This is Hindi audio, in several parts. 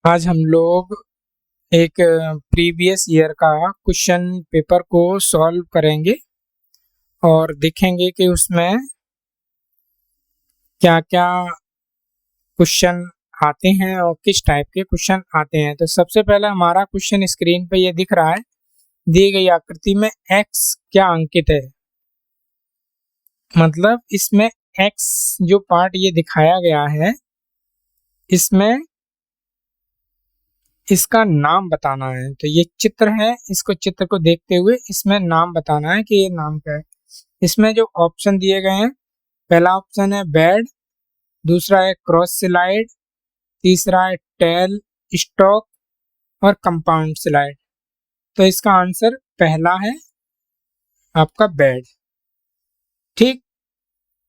आज हम लोग एक प्रीवियस ईयर का क्वेश्चन पेपर को सॉल्व करेंगे और देखेंगे कि उसमें क्या क्या क्वेश्चन आते हैं और किस टाइप के क्वेश्चन आते हैं। तो सबसे पहले हमारा क्वेश्चन स्क्रीन पे ये दिख रहा है, दी गई आकृति में x क्या अंकित है। मतलब इसमें x जो पार्ट ये दिखाया गया है, इसमें इसका नाम बताना है। तो ये चित्र है, इसको चित्र को देखते हुए इसमें नाम बताना है कि ये नाम क्या है। इसमें जो ऑप्शन दिए गए हैं, पहला ऑप्शन है बेड, दूसरा है क्रॉस स्लाइड, तीसरा है टेल स्टॉक और कंपाउंड स्लाइड। तो इसका आंसर पहला है आपका बेड। ठीक।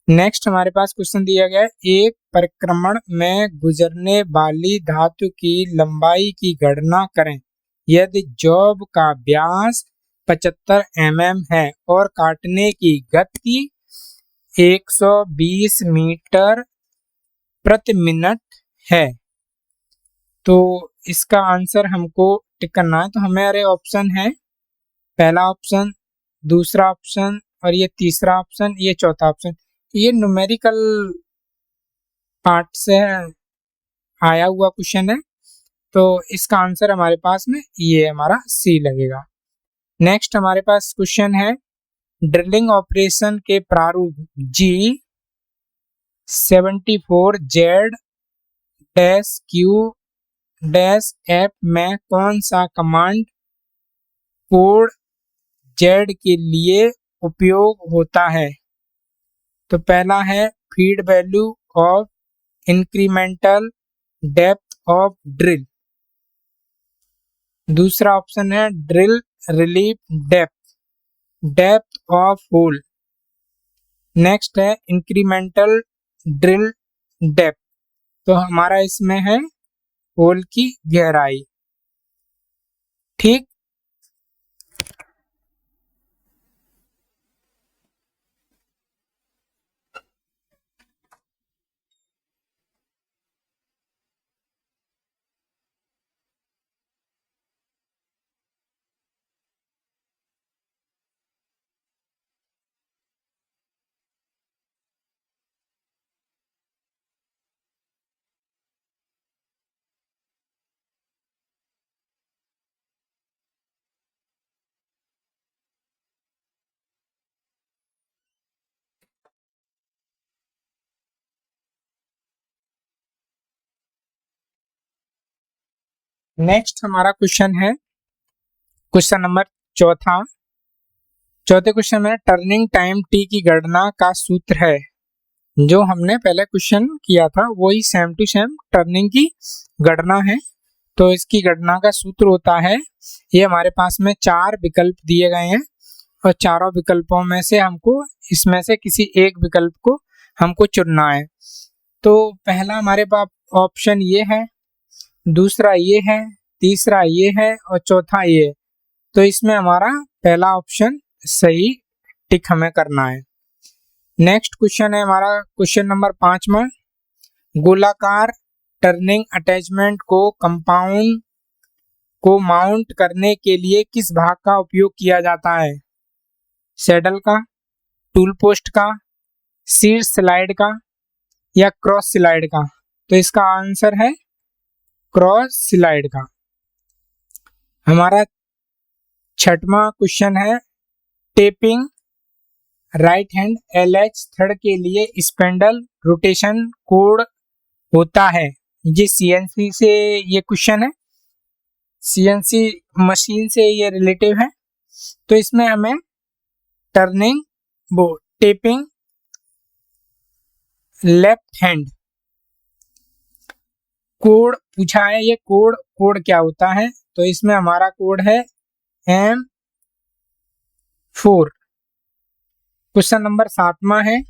नेक्स्ट हमारे पास क्वेश्चन दिया गया है, एक परिक्रमण में गुजरने वाली धातु की लंबाई की गणना करें यदि जॉब का व्यास 75 mm है और काटने की गति 120 मीटर प्रति मिनट है। तो इसका आंसर हमको टिक करना है। तो हमारे ऑप्शन है पहला ऑप्शन, दूसरा ऑप्शन और ये तीसरा ऑप्शन, ये चौथा ऑप्शन। ये न्यूमेरिकल पार्ट से आया हुआ क्वेश्चन है, तो इसका आंसर हमारे पास में ये हमारा सी लगेगा। नेक्स्ट हमारे पास क्वेश्चन है, ड्रिलिंग ऑपरेशन के प्रारूप G74Z-Q-F में कौन सा कमांड कोड Z के लिए उपयोग होता है। तो पहला है feed value of incremental depth of drill, दूसरा ऑप्शन है drill relief depth of hole, next है इंक्रीमेंटल ड्रिल डेप्थ। तो हमारा इसमें है होल की गहराई। ठीक। नेक्स्ट हमारा क्वेश्चन है क्वेश्चन नंबर चौथे क्वेश्चन में टर्निंग टाइम टी की गणना का सूत्र है। जो हमने पहले क्वेश्चन किया था वही सेम टू सेम टर्निंग की गणना है। तो इसकी गणना का सूत्र होता है, ये हमारे पास में 4 विकल्प दिए गए हैं और चारों विकल्पों में से हमको इसमें से किसी एक विकल्प को हमको चुनना है। तो पहला हमारे पास ऑप्शन ये है, दूसरा ये है, तीसरा ये है और चौथा ये है। तो इसमें हमारा पहला ऑप्शन सही टिक हमें करना है। नेक्स्ट क्वेश्चन है हमारा क्वेश्चन नंबर 5 में, गोलाकार टर्निंग अटैचमेंट को कंपाउंड को माउंट करने के लिए किस भाग का उपयोग किया जाता है। सैडल का, टूल पोस्ट का, शीर्ष स्लाइड का या क्रॉस स्लाइड का। तो इसका आंसर है क्रॉस स्लाइड का। हमारा 6वां क्वेश्चन है, tapping right hand LH thread के लिए स्पेंडल रोटेशन कोड होता है। ये CNC से ये क्वेश्चन है, CNC मशीन से ये रिलेटिव है। तो इसमें हमें टर्निंग वो टेपिंग लेफ्ट हैंड कोड पूछा है। ये कोड क्या होता है। तो इसमें हमारा कोड है M4। क्वेश्चन नंबर 7वां है,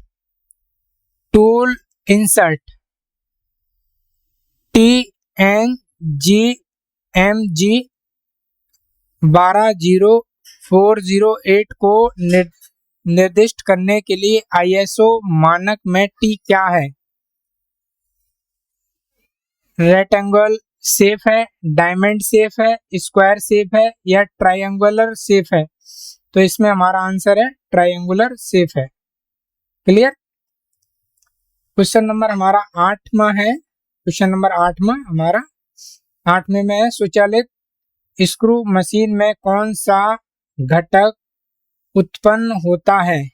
टूल इंसर्ट TNGMG 12048 को निर्दिष्ट करने के लिए ISO मानक में T क्या है। रेक्टेंगल, शेप है, डायमंड शेप है, स्क्वायर शेप है या ट्रायंगुलर शेप है? तो इसमें हमारा आंसर है ट्रायंगुलर शेप है। क्लियर। क्वेश्चन नंबर हमारा 8वां है। क्वेश्चन नंबर 8वां हमारा 8वें में है, स्वचालित स्क्रू मशीन में कौन सा घटक उत्पन्न होता है?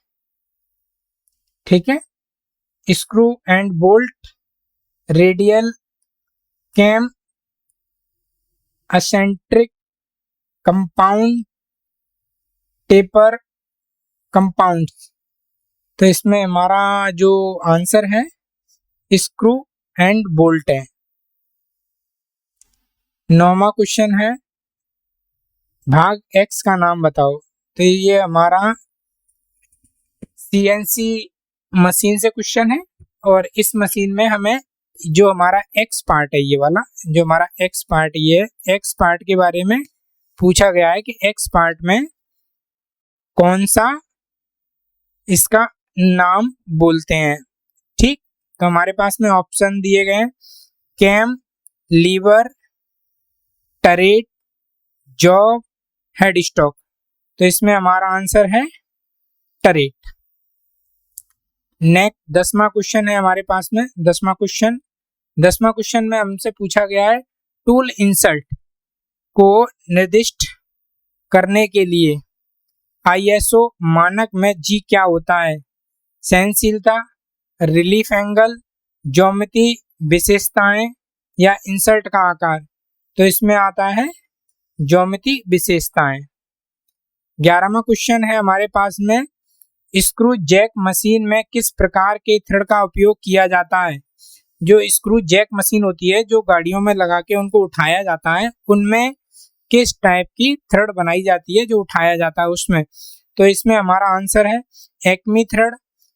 ठीक है, screw and bolt, radial cam, eccentric compound, taper compound. तो इसमें हमारा जो आंसर है स्क्रू एंड बोल्ट है। 9वां क्वेश्चन है, भाग एक्स का नाम बताओ। तो ये हमारा सीएनसी मशीन से क्वेश्चन है और इस मशीन में हमें जो हमारा एक्स पार्ट है, ये वाला जो हमारा एक्स पार्ट, ये एक्स पार्ट के बारे में पूछा गया है कि एक्स पार्ट में कौन सा इसका नाम बोलते हैं। ठीक, तो हमारे पास में ऑप्शन दिए गए हैं, cam, lever, turret, job, head stock. तो इसमें हमारा आंसर है टरेट। नेक्स्ट 10वां क्वेश्चन है हमारे पास में। 10वां क्वेश्चन में हमसे पूछा गया है, टूल इंसर्ट को निर्दिष्ट करने के लिए आईएसओ मानक में जी क्या होता है? सहनशीलता, रिलीफ एंगल, ज्योमेट्री विशेषताएं या इंसर्ट का आकार। तो इसमें आता है ज्योमेट्री विशेषताएं। 11वां क्वेश्चन है हमारे पास में, स्क्रू जैक मशीन में किस प्रकार के थ्रेड का उपयोग किया जाता है? जो स्क्रू जैक मशीन होती है, जो गाड़ियों में लगा के उनको उठाया जाता है, उनमें किस टाइप की थ्रेड बनाई जाती है जो उठाया जाता है उसमें? तो इसमें हमारा आंसर है acme thread,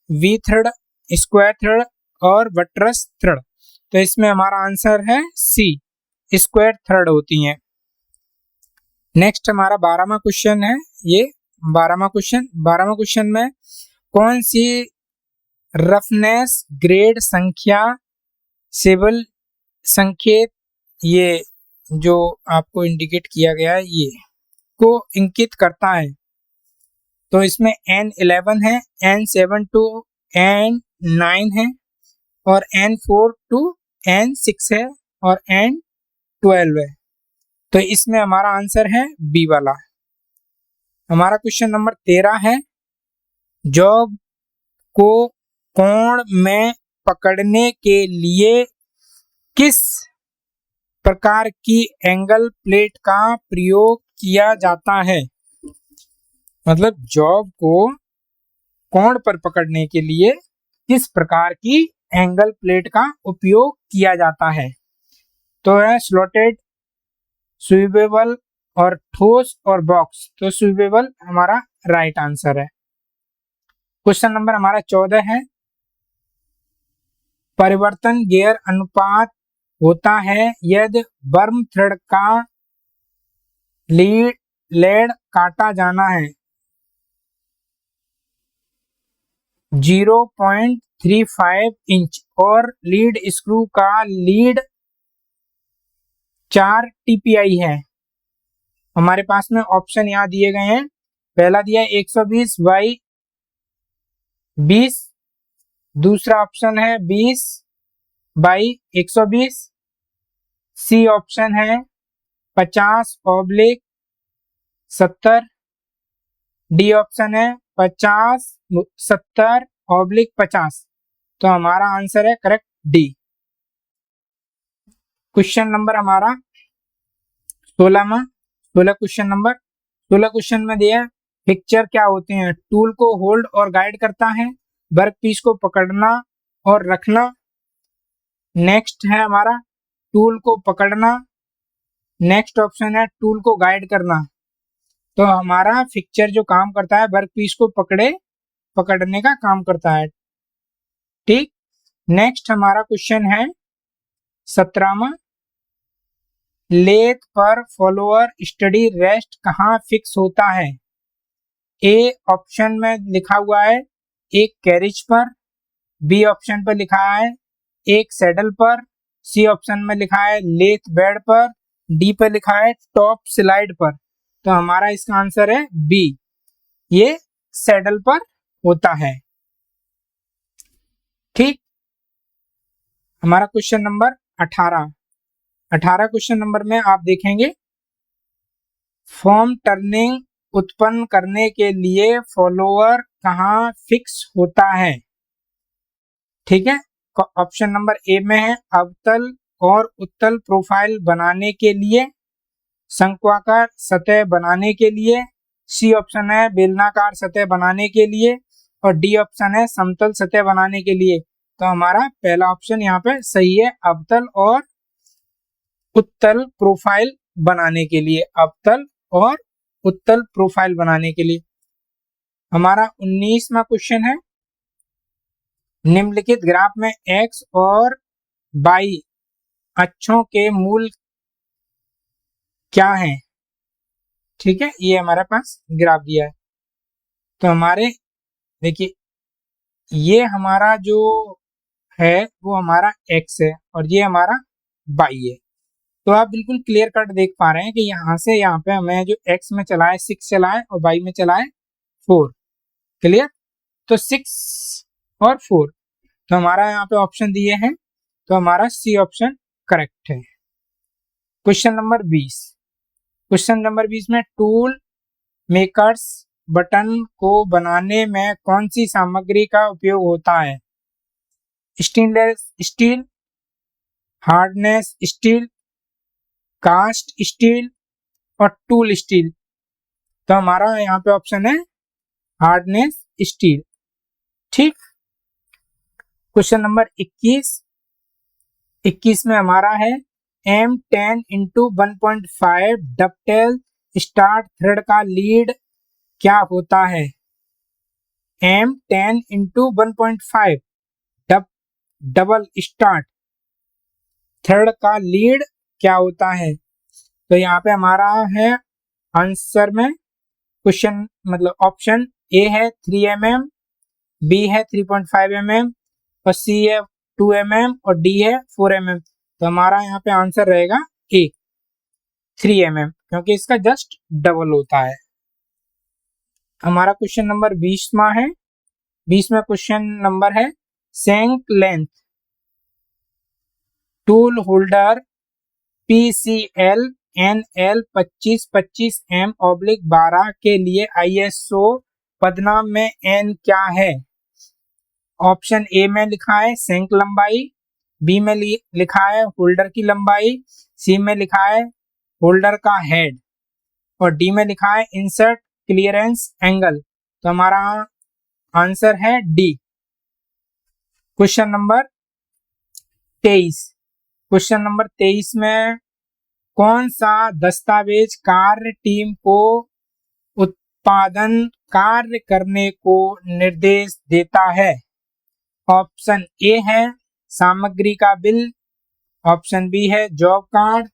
V thread, square thread और बटरस थ्रेड। तो इसमें हमारा आंसर है सी, स्क्वायर थ्रेड होती हैं। नेक्स्ट हमारा 12वां क्वेश्चन है। ये 12वां क्वेश्चन में कौन सी रफनेस ग्रेड संख्या सिविल संकेत, ये जो आपको इंडिकेट किया गया है, ये को इंकित करता है? तो इसमें N11 है, N7 to N9 है और N4 to N6 है और N12 है। तो इसमें हमारा आंसर है बी वाला। हमारा क्वेश्चन नंबर 13 है, जॉब को कोण में पकड़ने के लिए किस प्रकार की एंगल प्लेट का प्रयोग किया जाता है? मतलब जॉब को कोण पर पकड़ने के लिए किस प्रकार की एंगल प्लेट का उपयोग किया जाता है? तो है स्लॉटेड, स्विवेबल और ठोस और बॉक्स। तो स्विवेबल हमारा राइट आंसर है। क्वेश्चन नंबर हमारा 14 है, परिवर्तन गियर अनुपात होता है यदि वर्म थ्रेड का लेड काटा जाना है 0.35 इंच और लीड स्क्रू का लीड 4 TPI है। हमारे पास में ऑप्शन यहाँ दिए गए हैं। पहला दिया है 120 बाई 20, दूसरा ऑप्शन है 20 बाई 120, सी ऑप्शन है 50/70, डी ऑप्शन है 50/70/50। तो हमारा आंसर है करेक्ट डी। क्वेश्चन नंबर हमारा 16वां 16 क्वेश्चन में दिया है, पिक्चर क्या होते हैं? टूल को होल्ड और गाइड करता है, वर्क पीस को पकड़ना और रखना। नेक्स्ट है हमारा टूल को पकड़ना, नेक्स्ट ऑप्शन है टूल को गाइड करना। तो हमारा फिक्चर जो काम करता है वर्क पीस को पकड़ने का काम करता है। ठीक, नेक्स्ट हमारा क्वेश्चन है 17वां, लेथ पर फॉलोअर स्टडी रेस्ट कहाँ फिक्स होता है? ए ऑप्शन में लिखा हुआ है एक कैरिज पर, बी ऑप्शन पर लिखा है एक सैडल पर, सी ऑप्शन में लिखा है लेथ बेड पर, डी पे लिखा है टॉप स्लाइड पर। तो हमारा इसका आंसर है बी, ये सैडल पर होता है। ठीक, हमारा क्वेश्चन नंबर 18 क्वेश्चन नंबर में आप देखेंगे फॉर्म टर्निंग उत्पन्न करने के लिए फॉलोअर कहाँ फिक्स होता है। ठीक है, ऑप्शन नंबर ए में है अवतल और उत्तल प्रोफाइल बनाने के लिए, शंक्वाकार सतह बनाने के लिए, सी ऑप्शन है बेलनाकार सतह बनाने के लिए, और डी ऑप्शन है समतल सतह बनाने के लिए। तो हमारा पहला ऑप्शन यहाँ पे सही है, अवतल और उत्तल प्रोफाइल बनाने के लिए, अवतल और उत्तल प्रोफाइल बनाने के लिए। हमारा 19वां क्वेश्चन है निम्नलिखित ग्राफ में x और y अक्षों के मूल क्या हैं। ठीक है, ये हमारे पास ग्राफ दिया है। तो हमारे देखिए ये हमारा जो है वो हमारा x है और ये हमारा y है। तो आप बिल्कुल क्लियर कट देख पा रहे हैं कि यहाँ से यहाँ पे हमें जो x में चला है 6 चला है और y में चला है 4। क्लियर, तो 6 और 4, तो हमारा यहाँ पे ऑप्शन दिए हैं, तो हमारा सी ऑप्शन करेक्ट है। क्वेश्चन नंबर 20, क्वेश्चन नंबर 20 में टूल मेकर्स बटन को बनाने में कौन सी सामग्री का उपयोग होता है। Stainless steel, hardness steel, cast steel और टूल स्टील। तो हमारा यहाँ पे ऑप्शन है हार्डनेस स्टील। ठीक, क्वेश्चन नंबर 21 में हमारा है M10 × 1.5 डबटेल स्टार्ट थ्रेड का लीड क्या होता है। M10 × 1.5 डबल स्टार्ट थ्रेड का लीड क्या होता है। तो यहाँ पे हमारा है आंसर में क्वेश्चन मतलब ऑप्शन ए है 3 mm, बी है 3.5 mm और सी है 2 mm और डी है 4 mm। तो हमारा यहाँ पे आंसर रहेगा ए 3 mm, क्योंकि इसका जस्ट डबल होता है। हमारा क्वेश्चन नंबर 20वां है। 20वां क्वेश्चन नंबर है सेंक length tool holder PCL NL 2525M/12 के लिए ISO पदनाम में N क्या है। ऑप्शन ए में लिखा है सेंक लंबाई, बी में लिखा है होल्डर की लंबाई, सी में लिखा है होल्डर का हेड और डी में लिखा है इंसर्ट क्लियरेंस एंगल। तो हमारा आंसर है D. Question number 23, question number 23 में कौन सा दस्तावेज कार्य टीम को उत्पादन कार्य करने को निर्देश देता है। ऑप्शन ए है सामग्री का बिल, ऑप्शन बी है जॉब कार्ड,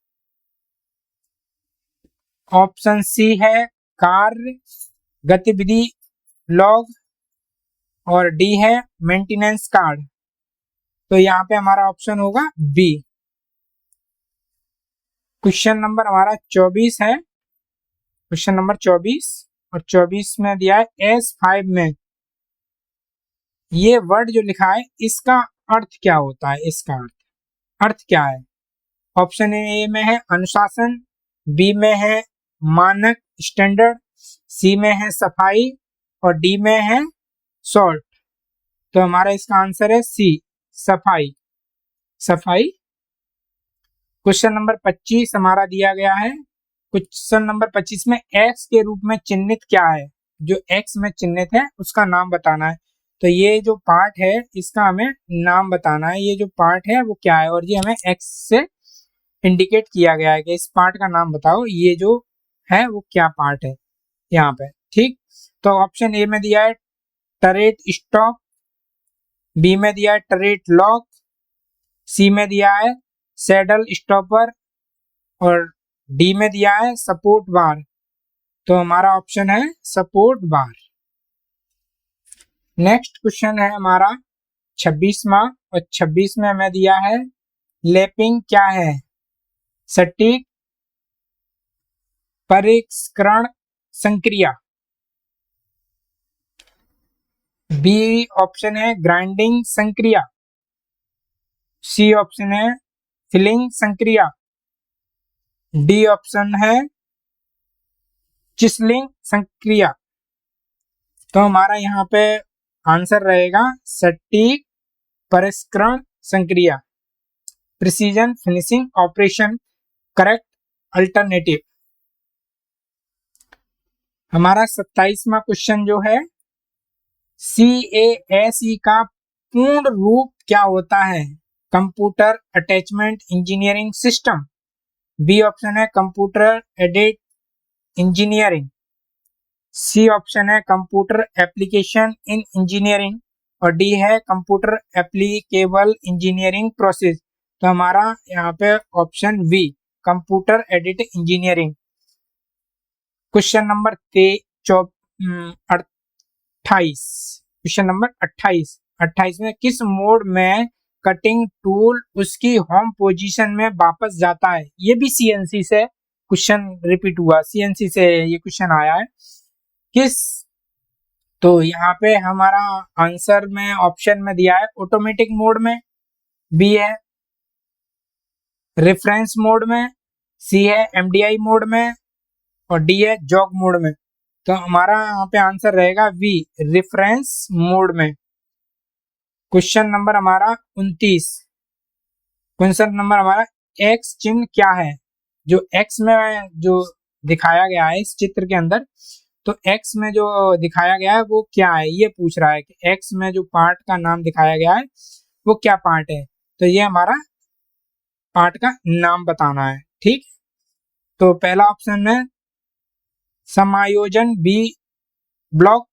ऑप्शन सी है कार्य गतिविधि लॉग और डी है मेंटेनेंस कार्ड। तो यहाँ पे हमारा ऑप्शन होगा बी। क्वेश्चन नंबर हमारा 24 है, क्वेश्चन नंबर 24 और 24 में दिया है S5 में ये वर्ड जो लिखा है इसका अर्थ क्या होता है, इसका अर्थ क्या है। ऑप्शन ए में है अनुशासन, बी में है मानक स्टैंडर्ड, सी में है सफाई और डी में है सॉल्ट। तो हमारा इसका आंसर है सी सफाई। सफाई। क्वेश्चन नंबर 25 हमारा दिया गया है। क्वेश्चन नंबर 25 में एक्स के रूप में चिन्हित क्या है, जो एक्स में चिन्हित है उसका नाम बताना है। तो ये जो पार्ट है इसका हमें नाम बताना है, ये जो पार्ट है वो क्या है और ये हमें एक्स से इंडिकेट किया गया है कि इस पार्ट का नाम बताओ, ये जो है वो क्या पार्ट है यहाँ पे। ठीक, तो ऑप्शन ए में दिया है टरेट स्टॉप, बी में दिया है टरेट लॉक, सी में दिया है सैडल स्टॉपर और डी में दिया है सपोर्ट बार। तो हमारा ऑप्शन है सपोर्ट बार। नेक्स्ट क्वेश्चन है हमारा 26वां और 26 में हमें दिया है लैपिंग क्या है? सटीक परिष्करण संक्रिया। बी ऑप्शन है ग्राइंडिंग संक्रिया। सी ऑप्शन है फिलिंग संक्रिया। डी ऑप्शन है चिसलिंग संक्रिया। तो हमारा यहाँ पे आंसर रहेगा सटीक परिष्करण संक्रिया, precision finishing operation, correct alternative. हमारा 27वां क्वेश्चन जो है CASE का पूर्ण रूप क्या होता है? Computer attachment engineering system. B option है computer aided engineering. C option है कंप्यूटर एप्लीकेशन इन इंजीनियरिंग और डी है कंप्यूटर एप्लीकेबल इंजीनियरिंग प्रोसेस। तो हमारा यहाँ पे option B computer aided engineering. Question number 28। Question number 28 में किस मोड में कटिंग टूल उसकी होम पोजीशन में वापस जाता है? ये भी CNC से क्वेश्चन रिपीट हुआ, CNC से ये क्वेश्चन आया है। किस, तो यहाँ पे हमारा आंसर में ऑप्शन में दिया है ऑटोमेटिक मोड में, बी है रेफरेंस मोड में, सी है MDI मोड में और डी है जॉग मोड में। तो हमारा यहाँ पे आंसर रहेगा वी रेफरेंस मोड में। क्वेश्चन नंबर हमारा 29। क्वेश्चन नंबर हमारा एक्स चिन्ह क्या है? जो एक्स में जो दिखाया गया है इस चित्र के अंदर, तो एक्स में जो दिखाया गया है वो क्या है, ये पूछ रहा है कि एक्स में जो पार्ट का नाम दिखाया गया है वो क्या पार्ट है। तो ये हमारा पार्ट का नाम बताना है, ठीक। तो पहला ऑप्शन है समायोजन बी ब्लॉक,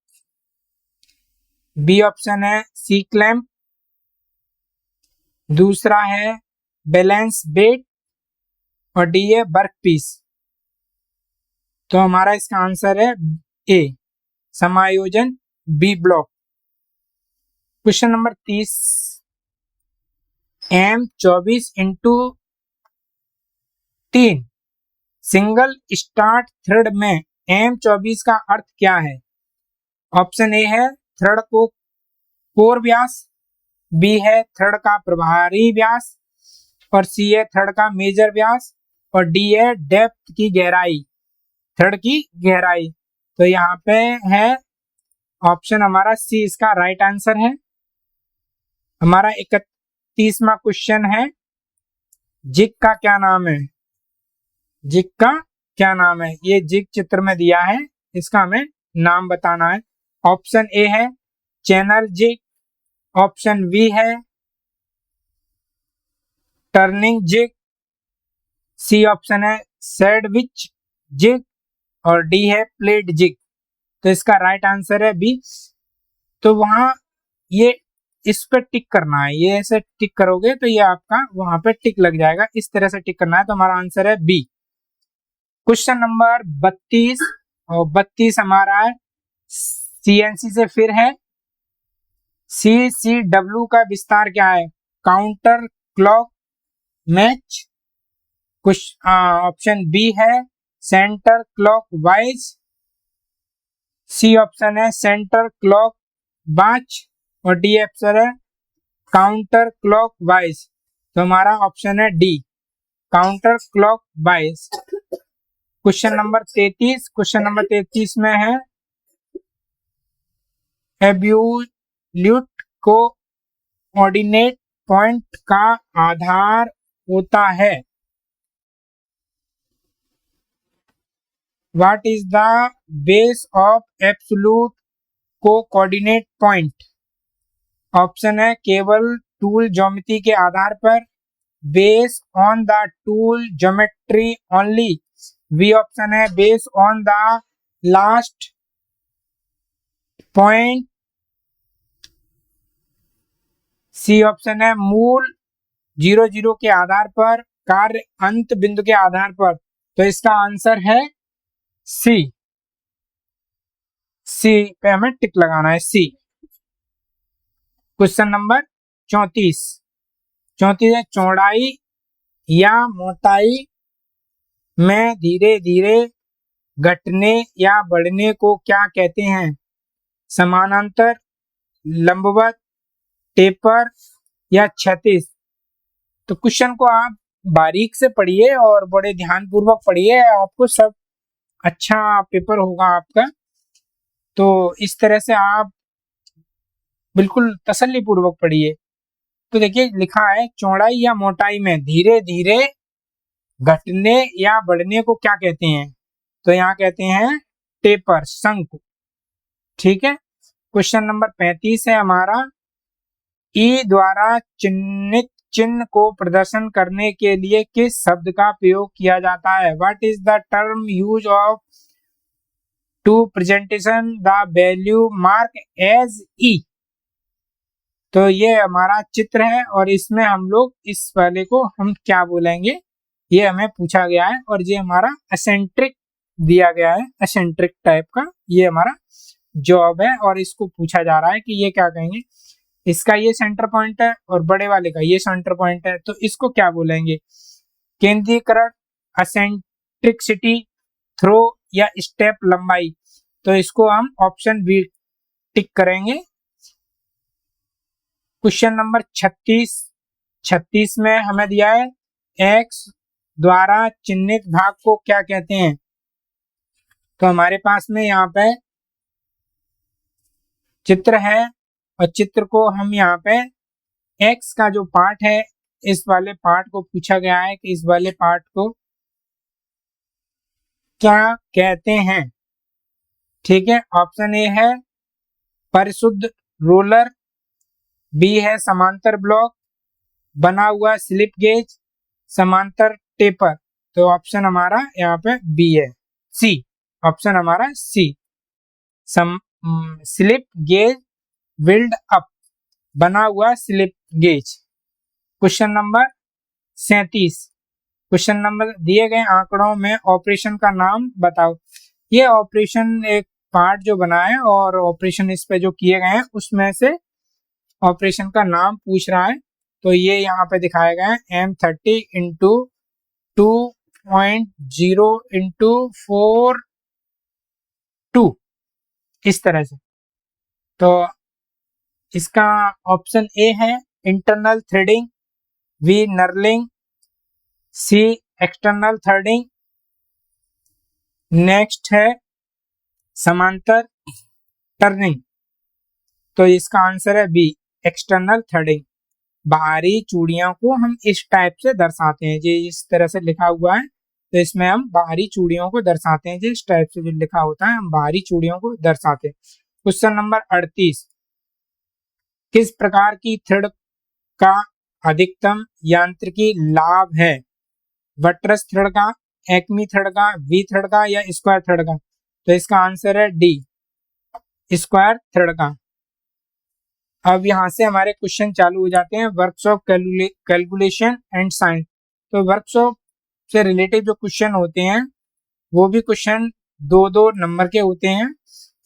बी ऑप्शन है सी क्लैंप, दूसरा है बैलेंस बेट और डी है वर्क पीस। तो हमारा इसका आंसर है ए समायोजन B block. Question number 30। M24x3 single start thread में M24 का अर्थ क्या है? ऑप्शन ए है थ्रेड को कोर व्यास, बी है थ्रेड का प्रभारी व्यास और सी है थ्रेड का मेजर व्यास और डी है डेप्थ की गहराई, थ्रेड की गहराई। तो यहाँ पे है ऑप्शन हमारा सी इसका राइट आंसर है। हमारा 31वां क्वेश्चन है जिग का क्या नाम है? जिग का क्या नाम है? ये जिग चित्र में दिया है, इसका हमें नाम बताना है। ऑप्शन ए है चैनल जिग, ऑप्शन बी है टर्निंग जिग, सी ऑप्शन है सैंडविच जिग और डी है प्लेट जिग। तो इसका राइट आंसर है बी। तो वहां ये इस पे टिक करना है, ये ऐसे टिक करोगे तो ये आपका वहां पे टिक लग जाएगा, इस तरह से टिक करना है। तो हमारा आंसर है बी। क्वेश्चन नंबर 32 और 32 हमारा है CNC से फिर है CCW का विस्तार क्या है? काउंटर क्लॉक मैच, कुछ ऑप्शन बी है centre clockwise, C option है सेंटर क्लॉक बाच और डी ऑप्शन है काउंटर क्लॉक वाइज। तो हमारा ऑप्शन है D counter clockwise. Question number 33। Question number 33 में है एब्सोल्यूट कोऑर्डिनेट पॉइंट का आधार होता है। What is the base of absolute coordinate point? Option है केवल टूल ज्योमेट्री के आधार पर, base on the tool geometry only, B option है base on the last point, C option है मूल 0 के आधार पर, कार्य अंत बिंदु के आधार पर। तो इसका आंसर है सी, सी पे हमें टिक लगाना है, सी। Question number 34। चौथी है चौड़ाई या मोटाई में धीरे धीरे घटने या बढ़ने को क्या कहते हैं? समानांतर, लंबवत, टेपर या क्षैतिज। तो क्वेश्चन को आप बारीक से पढ़िए और बड़े ध्यान पूर्वक पढ़िए, आपको सब अच्छा पेपर होगा आपका। तो इस तरह से आप बिल्कुल तसल्ली पूर्वक पढ़िए। तो देखिए लिखा है चौड़ाई या मोटाई में धीरे धीरे घटने या बढ़ने को क्या कहते हैं? तो यहाँ कहते हैं टेपर, शंकु। ठीक है। क्वेश्चन नंबर 35 है हमारा, ई द्वारा चिन्हित चिन्ह को प्रदर्शन करने के लिए किस शब्द का प्रयोग किया जाता है? What is the term use of to presentation the value mark as E. तो ये हमारा चित्र है और इसमें हम लोग इस वाले को हम क्या बोलेंगे, ये हमें पूछा गया है। और ये हमारा एसेंट्रिक दिया गया है, एसेंट्रिक टाइप का ये हमारा जॉब है और इसको पूछा जा रहा है कि ये क्या कहेंगे। इसका ये सेंटर पॉइंट है और बड़े वाले का ये सेंटर पॉइंट है, तो इसको क्या बोलेंगे? केंद्रीकरण, एसेंट्रिसिटी, थ्रो या स्टेप लंबाई। तो इसको हम ऑप्शन बी टिक करेंगे। क्वेश्चन नंबर 36 में हमें दिया है एक्स द्वारा चिन्हित भाग को क्या कहते हैं? तो हमारे पास में यहाँ पे चित्र है और चित्र को हम यहाँ पे एक्स का जो पार्ट है इस वाले पार्ट को पूछा गया है कि इस वाले पार्ट को क्या कहते हैं? ठीक है। ऑप्शन ए है परिशुद्ध रोलर, बी है समांतर ब्लॉक, बना हुआ स्लिप गेज, समांतर टेपर। तो ऑप्शन हमारा यहाँ पे बी है, सी। ऑप्शन हमारा सी, स्लिप गेज बिल्ड अप, बना हुआ slip gauge. Question number 37, question number दिए गए आंकड़ों में ऑपरेशन का नाम बताओ। ये ऑपरेशन एक पार्ट जो बना है और ऑपरेशन इस पे जो किए गए हैं उसमें से ऑपरेशन का नाम पूछ रहा है। तो ये यहाँ पे दिखाया गया है M30 इंटू 2.0 इंटू 4.2 इस तरह से। तो इसका ऑप्शन ए है इंटरनल थ्रेडिंग, बी नर्लिंग, सी एक्सटर्नल थ्रेडिंग, नेक्स्ट है समांतर टर्निंग। तो इसका आंसर है बी एक्सटर्नल थ्रेडिंग। बाहरी चूड़ियों को हम इस टाइप से दर्शाते हैं, ये इस तरह से लिखा हुआ है तो इसमें हम बाहरी चूड़ियों को दर्शाते हैं। इस टाइप से जो लिखा होता है हम बाहरी चूड़ियों को दर्शाते हैं। क्वेश्चन नंबर 38, किस प्रकार की थ्रेड का अधिकतम यांत्रिकी लाभ है? बटरस थ्रेड का, एक्मी थ्रेड का, वी थ्रेड का या स्क्वायर थ्रेड का? तो इसका आंसर है डी स्क्वायर थ्रेड का। अब यहाँ से हमारे क्वेश्चन चालू हो जाते हैं, वर्कशॉप कैलकुलेशन एंड साइंस। तो वर्कशॉप से रिलेटेड जो क्वेश्चन होते हैं वो भी क्वेश्चन 2-2 नंबर के होते हैं।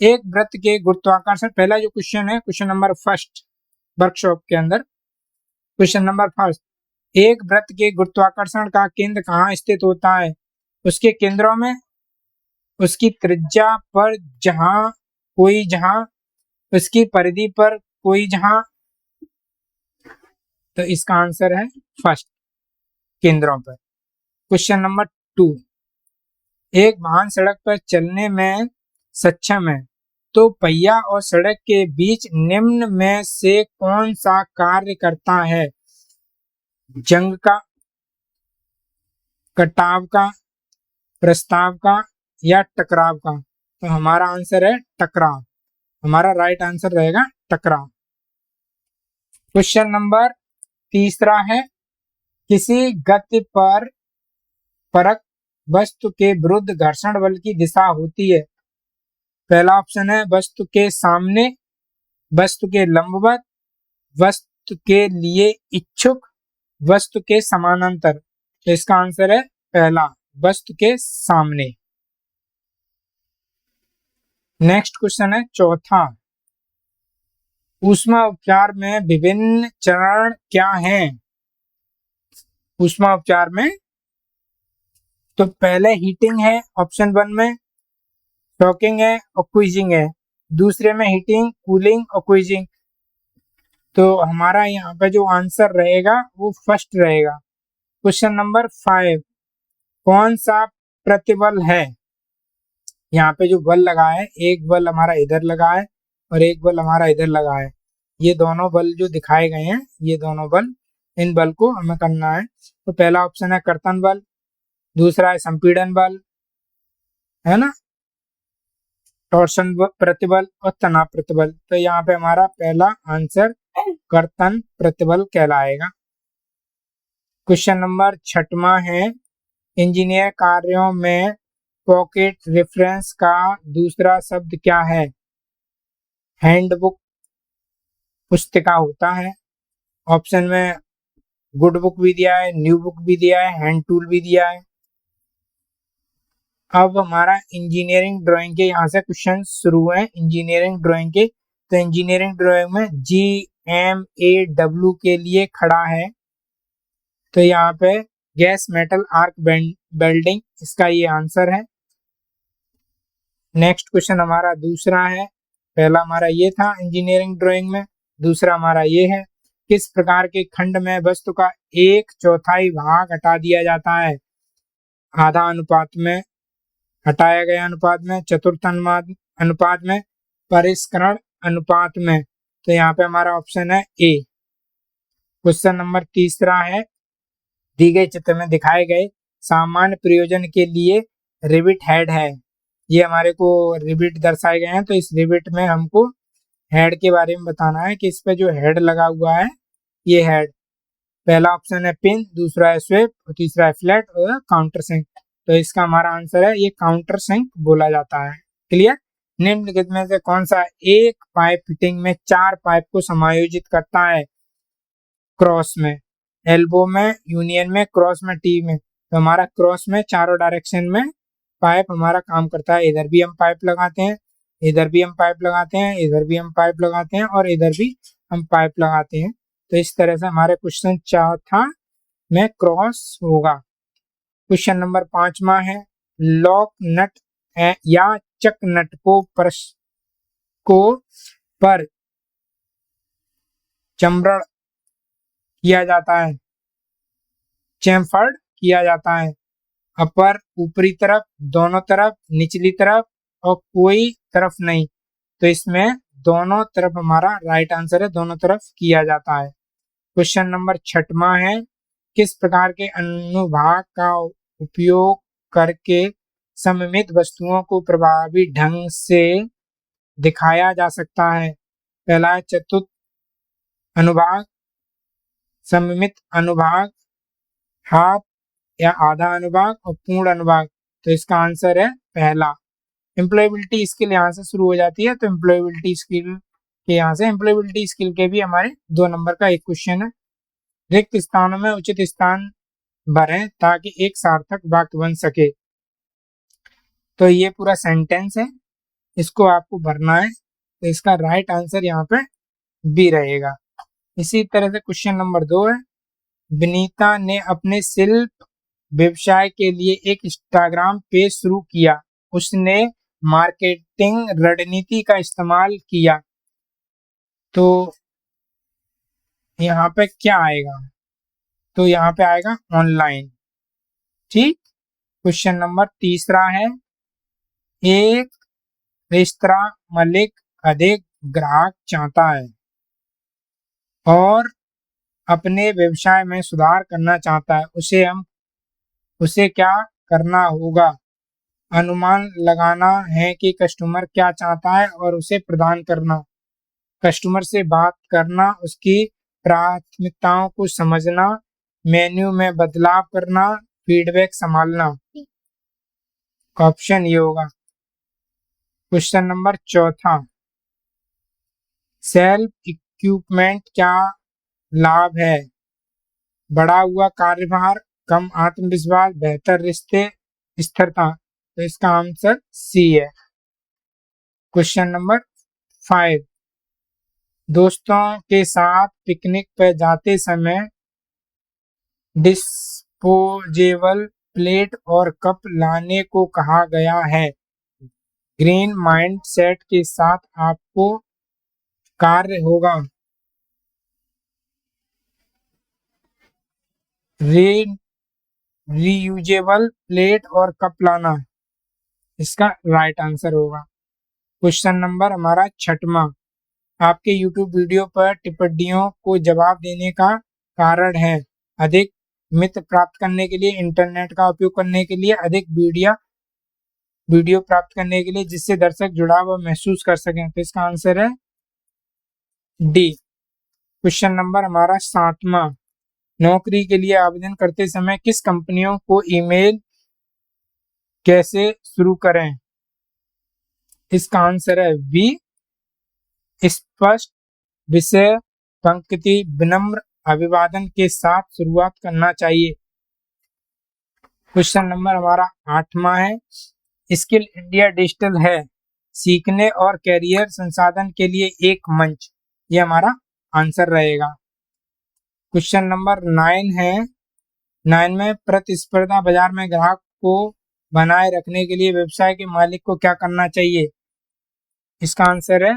एक वृत्त के गुरुत्वाकर्षण, पहला जो क्वेश्चन है क्वेश्चन नंबर फर्स्ट वर्कशॉप के अंदर, क्वेश्चन नंबर फर्स्ट, एक वृत्त के गुरुत्वाकर्षण का केंद्र कहाँ स्थित होता है? उसके केंद्रों में, उसकी त्रिज्या पर जहां कोई जहां, उसकी परिधि पर कोई जहां। तो इसका आंसर है फर्स्ट, केंद्रों पर। क्वेश्चन नंबर 2, एक वाहन सड़क पर चलने में सक्षम है तो पहिया और सड़क के बीच निम्न में से कौन सा कार्य करता है? जंग का, कटाव का, प्रस्ताव का या टकराव का? तो हमारा आंसर है टकराव, हमारा राइट आंसर रहेगा टकराव। क्वेश्चन नंबर 3 है, किसी गति पर परक वस्तु के विरुद्ध घर्षण बल की दिशा होती है? पहला ऑप्शन है वस्तु के सामने, वस्तु के लंबवत, वस्तु के लिए इच्छुक, वस्तु के समानांतर। तो इसका आंसर है पहला, वस्तु के सामने। नेक्स्ट क्वेश्चन है चौथा, ऊष्मा उपचार में विभिन्न चरण क्या हैं? ऊष्मा उपचार में तो पहले हीटिंग है ऑप्शन 1 में, शॉकिंग है और क्वीजिंग है, दूसरे में हीटिंग, कूलिंग और क्वीजिंग। तो हमारा यहाँ पे जो आंसर रहेगा वो फर्स्ट रहेगा। क्वेश्चन नंबर 5, कौन सा प्रतिबल है? यहाँ पे जो बल लगा है, एक बल हमारा इधर लगा है और एक बल हमारा इधर लगा है। ये दोनों बल जो दिखाए गए हैं, ये दोनों बल, इन बल को हमें करना है। तो पहला ऑप्शन है कर्तन बल, दूसरा है संपीड़न बल, है ना, टॉर्सन प्रतिबल और तनाव प्रतिबल। तो यहाँ पे हमारा पहला आंसर कर्तन प्रतिबल कहलाएगा। क्वेश्चन नंबर 6वां है, इंजीनियर कार्यों में पॉकेट रेफरेंस का दूसरा शब्द क्या है? हैंडबुक पुस्तिका होता है, ऑप्शन में गुड बुक भी दिया है, न्यू बुक भी दिया है, हैंड टूल भी दिया है। अब हमारा इंजीनियरिंग ड्राइंग के यहाँ से क्वेश्चन शुरू है, इंजीनियरिंग ड्राइंग के। तो इंजीनियरिंग ड्राइंग में GMAW के लिए खड़ा है, तो यहाँ पे गैस मेटल आर्क वेल्डिंग, इसका ये आंसर है। नेक्स्ट क्वेश्चन हमारा दूसरा है, पहला हमारा ये था इंजीनियरिंग ड्राइंग में, दूसरा हमारा ये है, किस प्रकार के खंड में वस्तु का 1/4 भाग हटा दिया जाता है? आधा अनुपात में, हटाया गया अनुपात में, चतुर्थ अनुपात में, परिष्करण अनुपात में। तो यहाँ पे हमारा ऑप्शन है ए। क्वेश्चन नंबर तीसरा है, दी गई चित्र में दिखाए गए सामान्य प्रयोजन के लिए रिविट हेड है। ये हमारे को रिविट दर्शाए गए हैं, तो इस रिविट में हमको हेड के बारे में बताना है कि इस पे जो हेड लगा हुआ है, ये हेड, पहला ऑप्शन है पिन, दूसरा है स्वेप और तीसरा है फ्लैट और काउंटर सिंक। तो इसका हमारा आंसर है ये काउंटर सिंक बोला जाता है। क्लियर? निम्नलिखित में से कौन सा एक पाइप फिटिंग में 4 पाइप को समायोजित करता है? क्रॉस में, एल्बो में, यूनियन में, क्रॉस में, टी में। तो हमारा क्रॉस में चारों डायरेक्शन में पाइप हमारा काम करता है। इधर भी हम पाइप लगाते हैं, इधर भी हम पाइप लगाते हैं, इधर भी हम पाइप लगाते हैं और इधर भी हम पाइप लगाते हैं। तो इस तरह से हमारे क्वेश्चन चौथा में क्रॉस होगा। क्वेश्चन नंबर 5वां है, लॉक नट या चक नट को पर चम्बड़ किया जाता है, चैम्फर्ड किया जाता है। अपर, ऊपरी तरफ, दोनों तरफ, निचली तरफ और कोई तरफ नहीं। तो इसमें दोनों तरफ हमारा राइट आंसर है, दोनों तरफ किया जाता है। क्वेश्चन नंबर 6वां है, किस प्रकार के अनुभाग का उपयोग करके सममित वस्तुओं को प्रभावी ढंग से दिखाया जा सकता है? पहला है चतुर्थ अनुभाग, सममित अनुभाग, हाफ या आधा अनुभाग और पूर्ण अनुभाग। तो इसका आंसर है पहला। एम्प्लॉयबिलिटी स्किल यहाँ से शुरू हो जाती है, तो एम्प्लॉयबिलिटी स्किल के यहाँ से, एम्प्लॉयबिलिटी स्किल के भी हमारे 2 नंबर का एक क्वेश्चन है। रिक्त स्थानों में उचित स्थान भरें ताकि एक सार्थक वाक्य बन सके। तो ये पूरा सेंटेंस है, इसको आपको भरना है। तो इसका राइट आंसर यहाँ पे बी रहेगा। इसी तरह से क्वेश्चन नंबर 2 है, विनीता ने अपने शिल्प व्यवसाय के लिए एक इंस्टाग्राम पेज शुरू किया, उसने मार्केटिंग रणनीति का इस्तेमाल किया। तो यहाँ पे क्या आएगा? तो यहाँ पे आएगा ऑनलाइन। ठीक। क्वेश्चन नंबर तीसरा है, एक रेस्तरां मालिक अधिक ग्राहक चाहता है और अपने व्यवसाय में सुधार करना चाहता है, उसे क्या करना होगा? अनुमान लगाना है कि कस्टमर क्या चाहता है और उसे प्रदान करना, कस्टमर से बात करना, उसकी प्राथमिकताओं को समझना, मेन्यू में बदलाव करना, फीडबैक संभालना। ऑप्शन ये होगा। क्वेश्चन नंबर 4, सेल्फ इक्विपमेंट क्या लाभ है? बढ़ा हुआ कार्यभार, कम आत्मविश्वास, बेहतर रिश्ते, स्थिरता। तो इसका आंसर सी है। क्वेश्चन नंबर 5, दोस्तों के साथ पिकनिक पर जाते समय डिस्पोजेबल प्लेट और कप लाने को कहा गया है। ग्रीन माइंडसेट के साथ आपको कार्य होगा। रीयूजेबल प्लेट और कप लाना इसका राइट आंसर होगा। क्वेश्चन नंबर हमारा 6वां, आपके YouTube वीडियो पर टिप्पणियों को जवाब देने का कारण है। अधिक मित्र प्राप्त करने के लिए, इंटरनेट का उपयोग करने के लिए, अधिक वीडियो प्राप्त करने के लिए, जिससे दर्शक जुड़ाव महसूस कर सकें। तो इसका आंसर है डी। क्वेश्चन नंबर हमारा 7वां, नौकरी के लिए आवेदन करते समय किस कंपनियों को ईमेल कैसे शुरू करें? इसका आंसर है बी। स्पष्ट विषय पंक्ति विनम्र अभिवादन के साथ शुरुआत करना चाहिए। क्वेश्चन नंबर हमारा 8वां है, स्किल इंडिया डिजिटल है सीखने और कैरियर संसाधन के लिए एक मंच। ये हमारा आंसर रहेगा। क्वेश्चन नंबर 9 है, 9 में प्रतिस्पर्धा बाजार में ग्राहक को बनाए रखने के लिए व्यवसाय के मालिक को क्या करना चाहिए? इसका आंसर है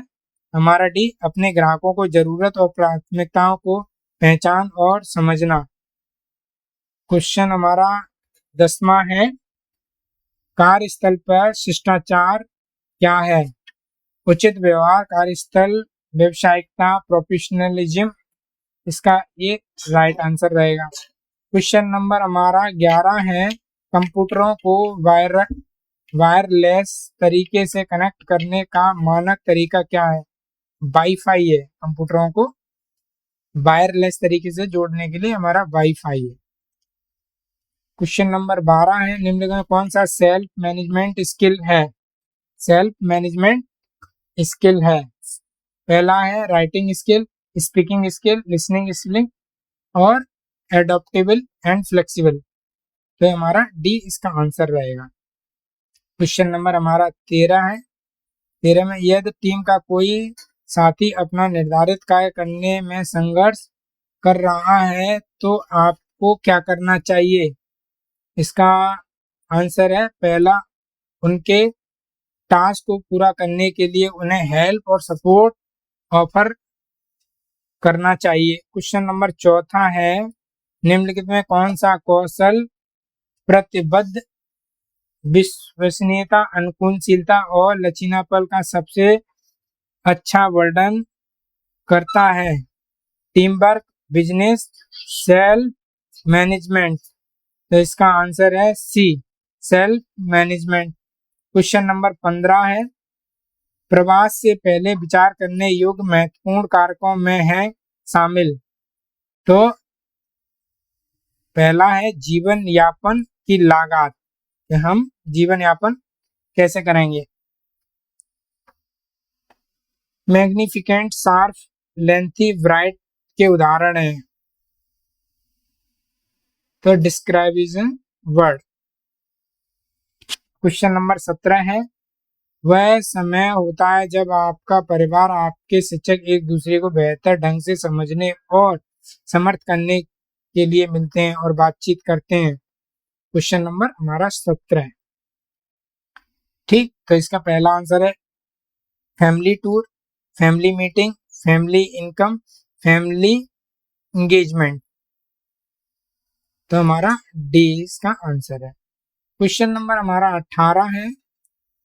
हमारा डी, अपने ग्राहकों को जरूरत और प्राथमिकताओं को पहचान और समझना। क्वेश्चन हमारा 10वां है, कार्यस्थल पर शिष्टाचार क्या है? उचित व्यवहार, कार्यस्थल व्यावसायिकता, प्रोफेशनलिज्म। इसका ये राइट आंसर रहेगा। क्वेश्चन नंबर हमारा 11 है, कंप्यूटरों को वायरलेस तरीके से कनेक्ट करने का मानक तरीका क्या है? वाईफाई है। कंप्यूटरों को वायरलेस तरीके से जोड़ने के लिए हमारा वाईफाई है। क्वेश्चन नंबर 12 है, निम्नलिखित में कौन सा सेल्फ मैनेजमेंट स्किल है? सेल्फ मैनेजमेंट स्किल है, पहला है writing skill, speaking skill, listening skill और एडॉप्टेबल एंड फ्लेक्सिबल। तो हमारा डी इसका आंसर रहेगा। क्वेश्चन नंबर हमारा 13 है, 13 में यदि टीम का कोई साथी अपना निर्धारित कार्य करने में संघर्ष कर रहा है तो आपको क्या करना चाहिए? इसका आंसर है पहला, उनके टास्क को पूरा करने के लिए उन्हें हेल्प और सपोर्ट ऑफर करना चाहिए। क्वेश्चन नंबर 4 है, निम्नलिखित में कौन सा कौशल प्रतिबद्ध विश्वसनीयता, अनुकूलशीलता और लचीलापन का सबसे अच्छा वर्णन करता है? Team work, business, self management. तो इसका आंसर है सी, सेल्फ मैनेजमेंट। क्वेश्चन नंबर 15 है, प्रवास से पहले विचार करने योग्य महत्वपूर्ण कारकों में है शामिल। तो पहला है जीवन यापन की लागत, कि हम जीवन यापन कैसे करेंगे। मैग्निफिकेंट, शार्प, लेंथी, ब्राइट के उदाहरण हैं। तो डिस्क्राइबिंग वर्ड। क्वेश्चन नंबर 17 है, वह समय होता है जब आपका परिवार, आपके शिक्षक एक दूसरे को बेहतर ढंग से समझने और समर्थ करने के लिए मिलते हैं और बातचीत करते हैं। क्वेश्चन नंबर हमारा 17 है। ठीक, तो इसका पहला आंसर है family tour, family meeting, family income, family engagement. तो हमारा डी इसका आंसर है। क्वेश्चन नंबर हमारा 18 है,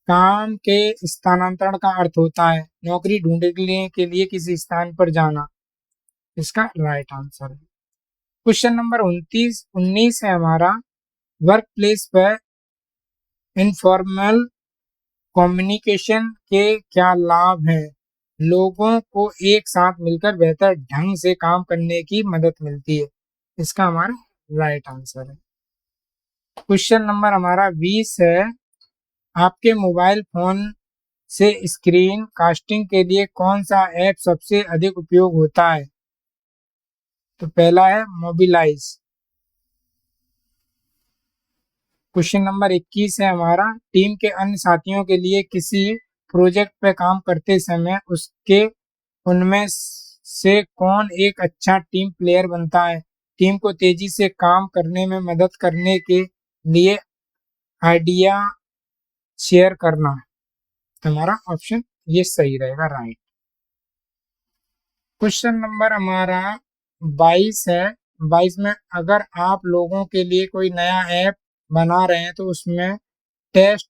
काम के स्थानांतरण का अर्थ होता है नौकरी ढूंढने के लिए किसी स्थान पर जाना। इसका राइट आंसर है। क्वेश्चन नंबर 19 है हमारा, वर्क प्लेस पर इनफॉर्मल कम्युनिकेशन के क्या लाभ हैं? लोगों को एक साथ मिलकर बेहतर ढंग से काम करने की मदद मिलती है। इसका हमारा राइट आंसर है। क्वेश्चन नंबर हमारा 20 है, आपके मोबाइल फोन से स्क्रीन कास्टिंग के लिए कौन सा ऐप सबसे अधिक उपयोग होता है? तो पहला है मोबिलाइज। क्वेश्चन नंबर 21 है हमारा, टीम के अन्य साथियों के लिए किसी प्रोजेक्ट पे काम करते समय उनमें से कौन एक अच्छा टीम प्लेयर बनता है? टीम को तेजी से काम करने में मदद करने के लिए आइडिया शेयर करना। हमारा ऑप्शन ये सही रहेगा, राइट। क्वेश्चन नंबर हमारा 22 है। 22 में अगर आप लोगों के लिए कोई नया ऐप बना रहे हैं तो उसमें टेस्ट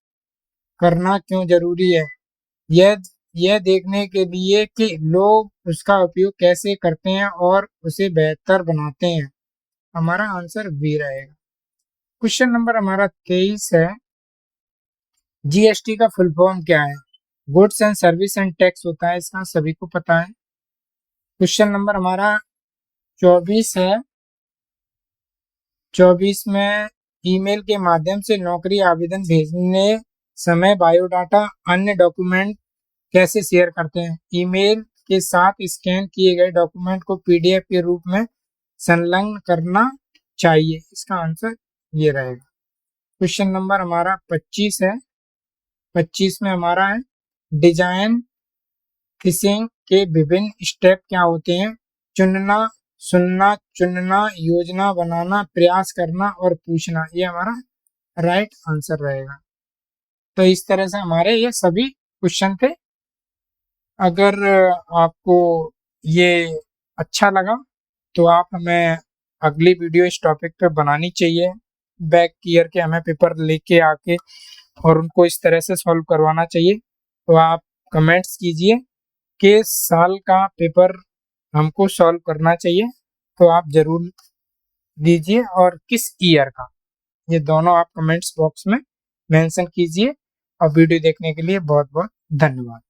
करना क्यों जरूरी है? यह देखने के लिए कि लोग उसका उपयोग कैसे करते हैं और उसे बेहतर बनाते हैं। हमारा आंसर बी रहेगा। क्वेश्चन नंबर हमारा 23 है। जीएसटी का फुल फॉर्म क्या है? Goods and service and tax होता है, इसका सभी को पता है। क्वेश्चन नंबर हमारा 24 है। 24 में ईमेल के माध्यम से नौकरी आवेदन भेजने समय बायोडाटा अन्य डॉक्यूमेंट कैसे शेयर करते हैं? ईमेल के साथ स्कैन किए गए डॉक्यूमेंट को पीडीएफ के रूप में संलग्न करना चाहिए। इसका आंसर ये रहेगा। क्वेश्चन नंबर हमारा 25 है। 25 में हमारा है डिजाइन फिशिंग के विभिन्न स्टेप क्या होते हैं? चुनना, सुनना, चुनना, योजना बनाना, प्रयास करना और पूछना। ये हमारा राइट आंसर रहेगा। तो इस तरह से हमारे ये सभी क्वेश्चन थे। अगर आपको ये अच्छा लगा तो आप हमें अगली वीडियो इस टॉपिक पे बनानी चाहिए। बैक ईयर के हमें पेपर लेके आके और उनको इस तरह से सॉल्व करवाना चाहिए। तो आप कमेंट्स कीजिए कि साल का पेपर हमको सॉल्व करना चाहिए, तो आप ज़रूर दीजिए, और किस ईयर का, ये दोनों आप कमेंट्स बॉक्स में मेंशन कीजिए। और वीडियो देखने के लिए बहुत बहुत धन्यवाद।